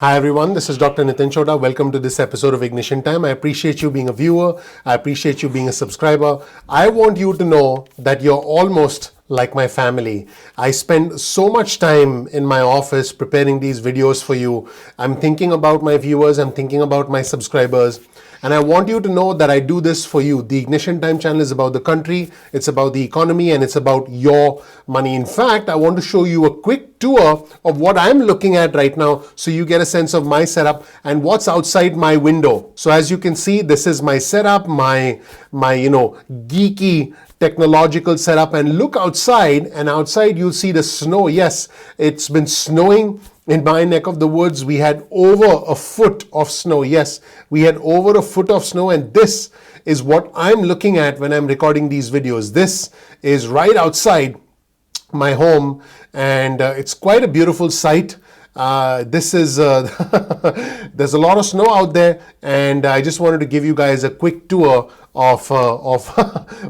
Hi everyone, this is Dr. Nitin Chhoda. Welcome to this episode of Ignition Time. I appreciate you being a viewer. I appreciate you being a subscriber. I want you to know that you're almost like my family. I spend so much time in my office preparing these videos for you. I'm thinking about my viewers, I'm thinking about my subscribers, and I want you to know that I do this for you. The Ignition Time channel is about the country, it's about the economy, and it's about your money. In fact, I want to show you a quick tour of what I'm looking at right now so you get a sense of my setup and what's outside my window. So as you can see, this is my setup, my geeky technological setup, and look outside, and outside you'll see the snow. Yes, it's been snowing in my neck of the woods. We had over a foot of snow. Yes, we had over a foot of snow, and this is what I'm looking at when I'm recording these videos. This is right outside my home, and it's quite a beautiful sight. There's a lot of snow out there, and I just wanted to give you guys a quick tour of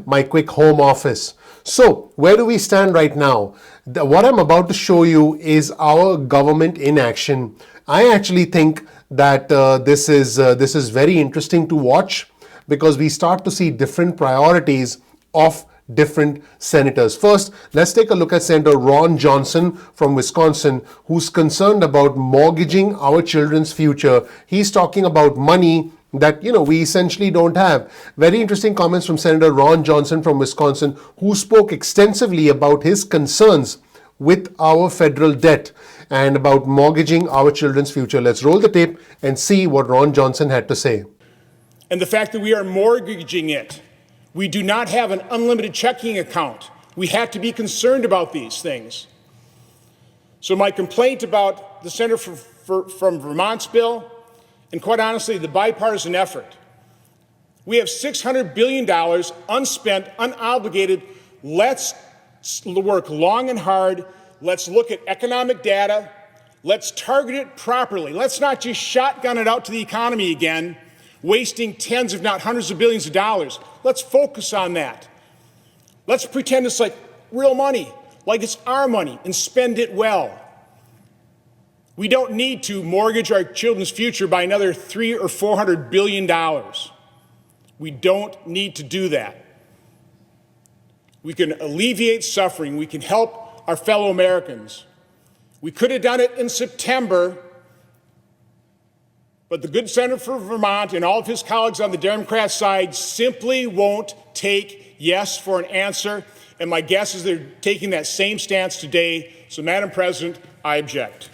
my quick home office. So where do we stand right now? What I'm about to show you is our government in action. I actually think that this is very interesting to watch, because we start to see different priorities of different senators. First, let's take a look at Senator Ron Johnson from Wisconsin, who's concerned about mortgaging our children's future. He's talking about money that we essentially don't have. Very interesting comments from Senator Ron Johnson from Wisconsin, who spoke extensively about his concerns with our federal debt and about mortgaging our children's future. Let's roll the tape and see what Ron Johnson had to say. And the fact that we are mortgaging it. We do not have an unlimited checking account. We have to be concerned about these things. So my complaint about the Senator from Vermont's bill, and quite honestly, the bipartisan effort, we have $600 billion unspent, unobligated. Let's work long and hard. Let's look at economic data. Let's target it properly. Let's not just shotgun it out to the economy again, wasting tens if not hundreds of billions of dollars. Let's focus on that. Let's pretend it's like real money, like it's our money, and spend it well. We don't need to mortgage our children's future by another $300 or $400 billion. We don't need to do that. We can alleviate suffering. We can help our fellow Americans. We could have done it in September, but the good senator from Vermont and all of his colleagues on the Democrat side simply won't take yes for an answer. And my guess is they're taking that same stance today. So, Madam President, I object.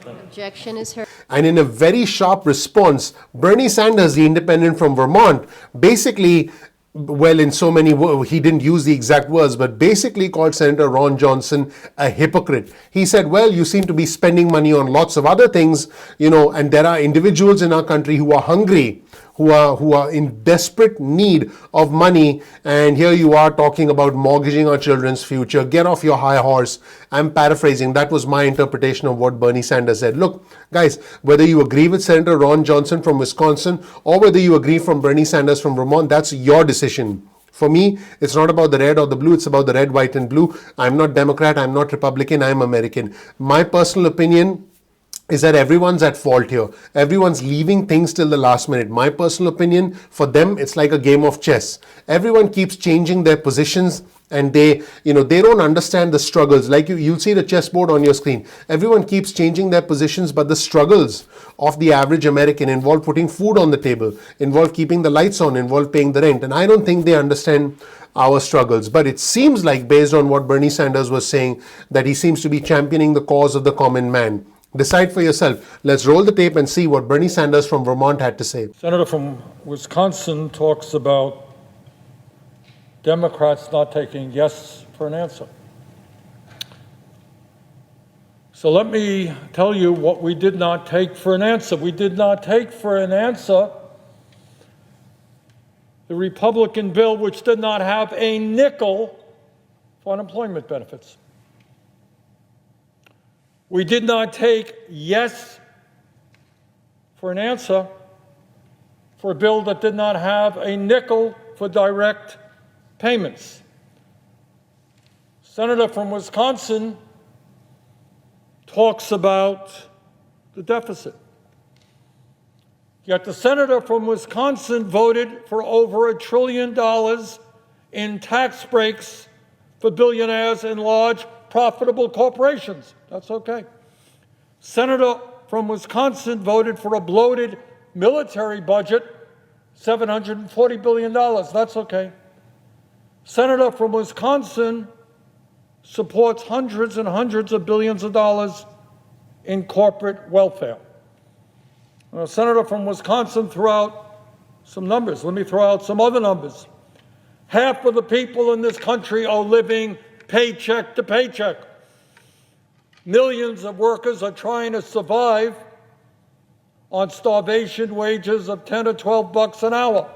Objection is heard. And in a very sharp response, Bernie Sanders, the independent from Vermont, basically, well, in so many words, he didn't use the exact words, but basically called Senator Ron Johnson a hypocrite. He said, well, you seem to be spending money on lots of other things, and there are individuals in our country who are hungry, who are in desperate need of money, and here you are talking about mortgaging our children's future. Get off your high horse. I'm paraphrasing. That was my interpretation of what Bernie Sanders said. Look, guys, whether you agree with Senator Ron Johnson from Wisconsin or whether you agree from Bernie Sanders from Vermont, that's your decision. For me, it's not about the red or the blue, it's about the red, white, and blue. I'm not Democrat, I'm not Republican, I'm American. My personal opinion is that everyone's at fault here. Everyone's leaving things till the last minute. My personal opinion, for them, it's like a game of chess. Everyone keeps changing their positions, and they don't understand the struggles. Like you'll see the chessboard on your screen. Everyone keeps changing their positions, but the struggles of the average American involve putting food on the table, involve keeping the lights on, involve paying the rent. And I don't think they understand our struggles. But it seems like, based on what Bernie Sanders was saying, that he seems to be championing the cause of the common man. Decide for yourself. Let's roll the tape and see what Bernie Sanders from Vermont had to say. Senator from Wisconsin talks about Democrats not taking yes for an answer. So let me tell you what we did not take for an answer. We did not take for an answer the Republican bill, which did not have a nickel for unemployment benefits. We did not take yes for an answer for a bill that did not have a nickel for direct payments. Senator from Wisconsin talks about the deficit. Yet the senator from Wisconsin voted for over $1 trillion in tax breaks for billionaires and large profitable corporations. That's okay. Senator from Wisconsin voted for a bloated military budget, $740 billion. That's okay. Senator from Wisconsin supports hundreds and hundreds of billions of dollars in corporate welfare. A senator from Wisconsin threw out some numbers. Let me throw out some other numbers. Half of the people in this country are living paycheck to paycheck. Millions of workers are trying to survive on starvation wages of 10 or 12 bucks an hour.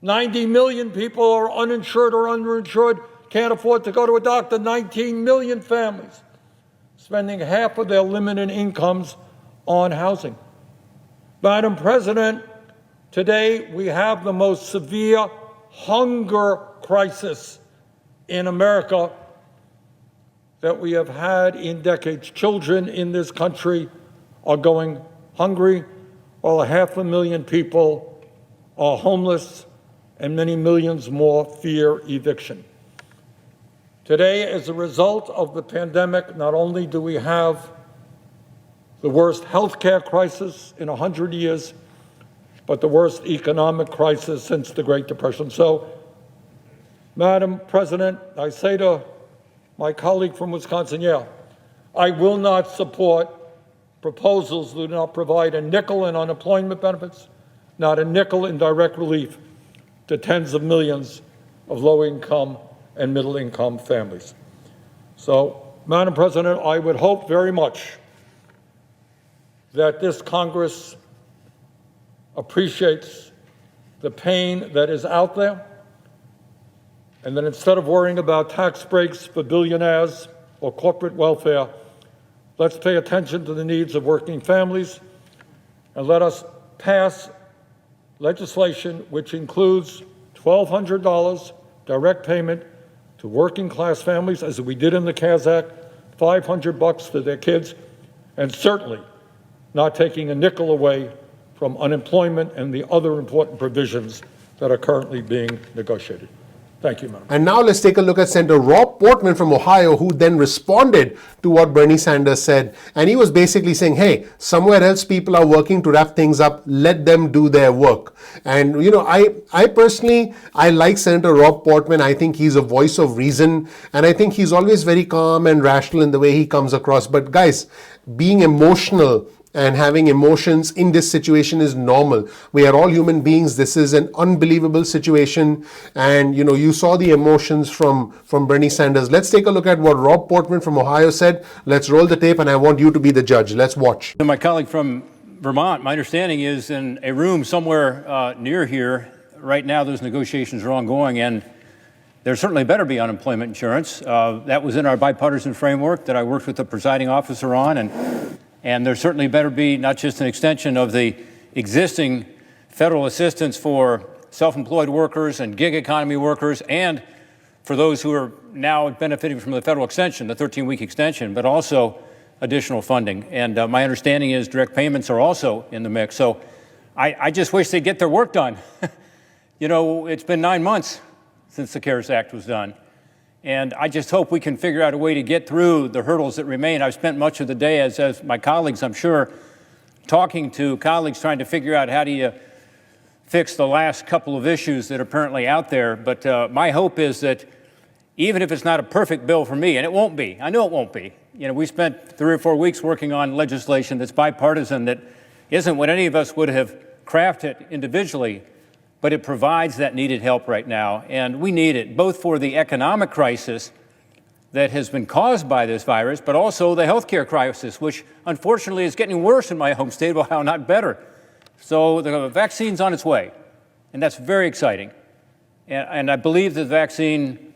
90 million people are uninsured or underinsured, can't afford to go to a doctor. 19 million families spending half of their limited incomes on housing. Madam President, today we have the most severe hunger crisis in America that we have had in decades. Children in this country are going hungry, while 500,000 people are homeless, and many millions more fear eviction. Today, as a result of the pandemic, not only do we have the worst healthcare crisis in 100 years, but the worst economic crisis since the Great Depression. So, Madam President, I say to my colleague from Wisconsin, I will not support proposals that do not provide a nickel in unemployment benefits, not a nickel in direct relief to tens of millions of low-income and middle-income families. So, Madam President, I would hope very much that this Congress appreciates the pain that is out there, and that instead of worrying about tax breaks for billionaires or corporate welfare, let's pay attention to the needs of working families, and let us pass legislation which includes $1,200 direct payment to working class families, as we did in the CARES Act, $500 to their kids, and certainly not taking a nickel away from unemployment and the other important provisions that are currently being negotiated. Thank you, Madam. And now let's take a look at Senator Rob Portman from Ohio, who then responded to what Bernie Sanders said. And he was basically saying, hey, somewhere else people are working to wrap things up. Let them do their work. And, you know, I personally, I like Senator Rob Portman. I think he's a voice of reason. And I think he's always very calm and rational in the way he comes across. But guys, being emotional and having emotions in this situation is normal. We are all human beings. This is an unbelievable situation. And, you know, you saw the emotions from Bernie Sanders. Let's take a look at what Rob Portman from Ohio said. Let's roll the tape, and I want you to be the judge. Let's watch. My colleague from Vermont, my understanding is in a room somewhere near here. Right now, those negotiations are ongoing, and there certainly better be unemployment insurance. That was in our bipartisan framework that I worked with the presiding officer on, and there certainly better be not just an extension of the existing federal assistance for self-employed workers and gig economy workers, and for those who are now benefiting from the federal extension, the 13-week extension, but also additional funding. And my understanding is direct payments are also in the mix. So I just wish they'd get their work done. You know, it's been 9 months since the CARES Act was done. And I just hope we can figure out a way to get through the hurdles that remain. I've spent much of the day, as my colleagues, I'm sure, talking to colleagues trying to figure out how do you fix the last couple of issues that are apparently out there. But my hope is that even if it's not a perfect bill for me, and it won't be, I know it won't be. You know, we spent 3 or 4 weeks working on legislation that's bipartisan, that isn't what any of us would have crafted individually, but it provides that needed help right now. And we need it, both for the economic crisis that has been caused by this virus, but also the healthcare crisis, which unfortunately is getting worse in my home state of Ohio, not better. So the vaccine's on its way, and that's very exciting. And I believe the vaccine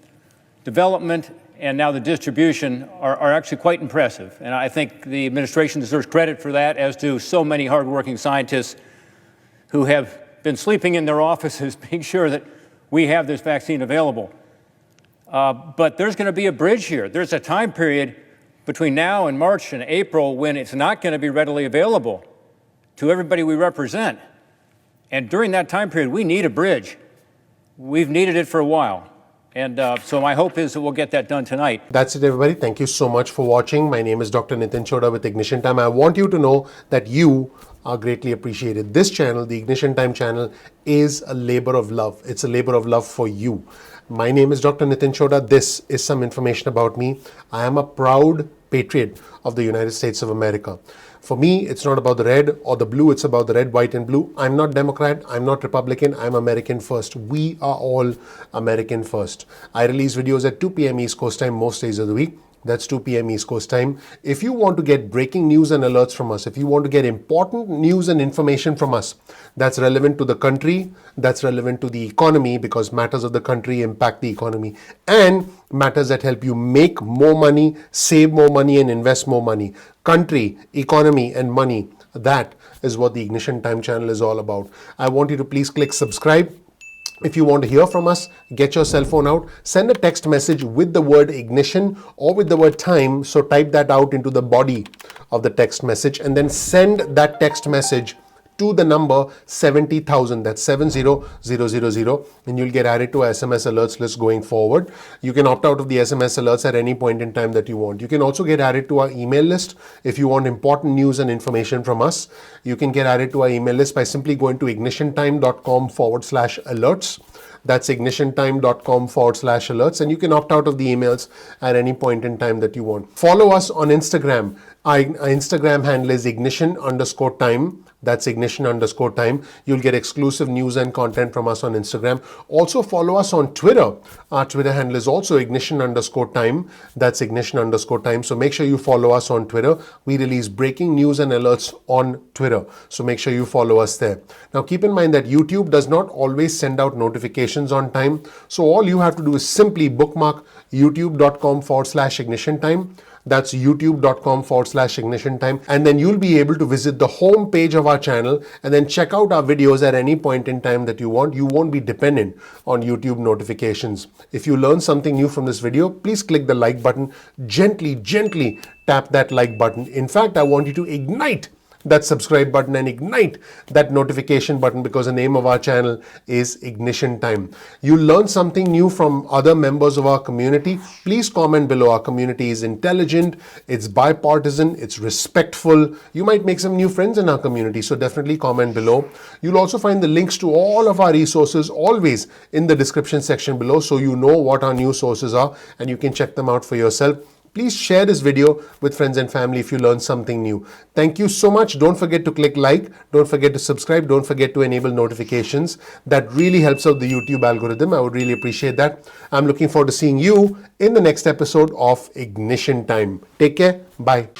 development and now the distribution are actually quite impressive. And I think the administration deserves credit for that, as do so many hardworking scientists who have been sleeping in their offices, making sure that we have this vaccine available. But there's going to be a bridge here. There's a time period between now and March and April when it's not going to be readily available to everybody we represent. And during that time period, we need a bridge. We've needed it for a while. And so my hope is that we'll get that done tonight. That's it, everybody. Thank you so much for watching. My name is Dr. Nitin Chhoda with Ignition Time. I want you to know that you are greatly appreciated. This channel, the Ignition Time channel, is a labor of love. It's a labor of love for you. My name is Dr. Nitin Chhoda. This is some information about me. I am a proud patriot of the United States of America. For me, it's not about the red or the blue, it's about the red, white, and blue. I'm not Democrat, I'm not Republican, I'm American first. We are all American first. I release videos at 2 p.m. East Coast time most days of the week. That's 2 p.m. East Coast time. If you want to get breaking news and alerts from us, if you want to get important news and information from us that's relevant to the country, that's relevant to the economy, because matters of the country impact the economy, and matters that help you make more money, save more money, and invest more money. Country, economy, and money. That is what the Ignition Time channel is all about. I want you to please click subscribe. If you want to hear from us, get your cell phone out, send a text message with the word ignition or with the word time. So type that out into the body of the text message and then send that text message to the number 70,000. That's 70000, and you'll get added to our SMS alerts list going forward. You can opt out of the SMS alerts at any point in time that you want. You can also get added to our email list if you want important news and information from us. You can get added to our email list by simply going to ignitiontime.com/alerts. That's ignitiontime.com/alerts, and you can opt out of the emails at any point in time that you want. Follow us on Instagram. Our Instagram handle is ignition_time. That's ignition_time. You'll get exclusive news and content from us on Instagram. Also follow us on Twitter. Our Twitter handle is also ignition_time. That's ignition_time. So make sure you follow us on Twitter. We release breaking news and alerts on Twitter. So make sure you follow us there. Now keep in mind that YouTube does not always send out notifications on time. So all you have to do is simply bookmark youtube.com/ignition time. That's youtube.com/ignition time. And then you'll be able to visit the home page of our channel and then check out our videos at any point in time that you want. You won't be dependent on YouTube notifications. If you learn something new from this video, please click the like button. Gently tap that like button. In fact, I want you to ignite that subscribe button and ignite that notification button, because the name of our channel is Ignition Time. You learn something new from other members of our community, please comment below. Our community is intelligent, it's bipartisan, it's respectful. You might make some new friends in our community, so definitely comment below. You'll also find the links to all of our resources always in the description section below, so you know what our new sources are and you can check them out for yourself. Please share this video with friends and family if you learned something new. Thank you so much. Don't forget to click like, don't forget to subscribe, don't forget to enable notifications. That really helps out the YouTube algorithm. I would really appreciate that. I'm looking forward to seeing you in the next episode of Ignition Time. Take care. Bye.